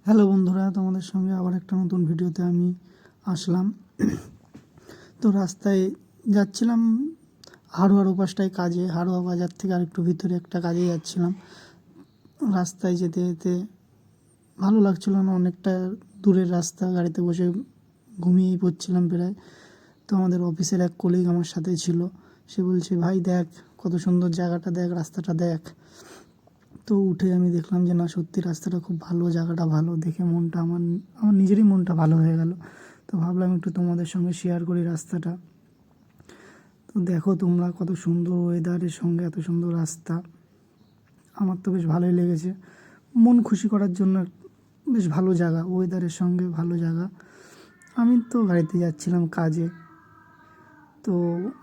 Hello বন্ধুরা, তোমাদের সঙ্গে আবার একটা নতুন ভিডিওতে আমি আসলাম। তো রাস্তায় যাচ্ছিলাম হাড়োয়ার ওপাশটায় কাজে, হাড়োয়া বাজার থেকে আরেকটু ভিতরে একটা কাজে যাচ্ছিলাম। রাস্তায় যেতে যেতে ভালো লাগছিল না, অনেকটা দূরের রাস্তা, গাড়িতে বসে ঘুমিয়েই পড়ছিলাম প্রায়। তো আমাদের অফিসের এক কলিগ আমার সাথে ছিল, সে বলছে, ভাই দেখ কত সুন্দর জায়গাটা, দেখ রাস্তাটা দেখ। তো উঠে আমি দেখলাম যে না, সত্যি রাস্তাটা খুব ভালো, জায়গাটা ভালো, দেখে মনটা আমার আমার নিজেরই মনটা ভালো হয়ে গেল। তো ভাবলাম একটু তোমাদের সঙ্গে শেয়ার করি রাস্তাটা। তো দেখো তোমরা, কত সুন্দর ওয়েদারের সঙ্গে এত সুন্দর রাস্তা, আমার তো বেশ ভালোই লেগেছে। মন খুশি করার জন্য বেশ ভালো জায়গা, ওয়েদারের সঙ্গে ভালো জায়গা। আমি তো গাড়িতে যাচ্ছিলাম কাজে, তো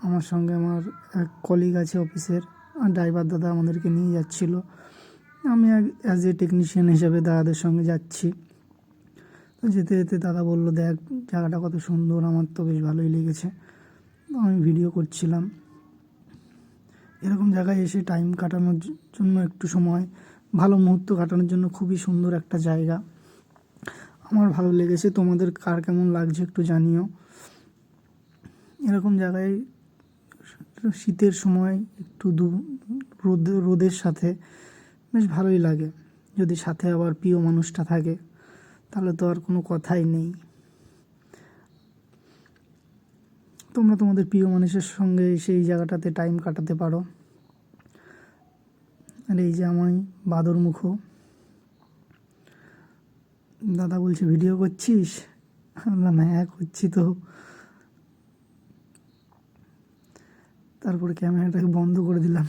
আমার সঙ্গে আমার এক কলিগ আছে অফিসের, ড্রাইভার দাদা আমাদেরকে নিয়ে যাচ্ছিল। আমি অ্যাজ এ টেকনিশিয়ান হিসেবে দাদাদের সঙ্গে যাচ্ছি। তো যেতে যেতে দাদা বললো, দেখ জায়গাটা কত সুন্দর, আমার তো বেশ ভালোই লেগেছে। আমি ভিডিও করছিলাম। এরকম জায়গায় এসে টাইম কাটানোর জন্য, একটু সময় ভালো মুহূর্ত কাটানোর জন্য খুবই সুন্দর একটা জায়গা, আমার ভালো লেগেছে। তোমাদের কার কেমন লাগছে একটু জানিও। এরকম জায়গায় শীতের সময় একটু রোদের সাথে বেশ ভালোই লাগে। যদি সাথে আবার প্রিয় মানুষটা থাকে, তাহলে তো আর কোনো কথাই নেই। তোমরা তোমাদের প্রিয় মানুষের সঙ্গে সেই জায়গাটাতে টাইম কাটাতে পারো। আর এই যে আমি বাদরমুখো, দাদা বলছে, ভিডিও করছিস? বললাম, হ্যাঁ করছি তো। তারপরে ক্যামেরাটাকে বন্ধ করে দিলাম।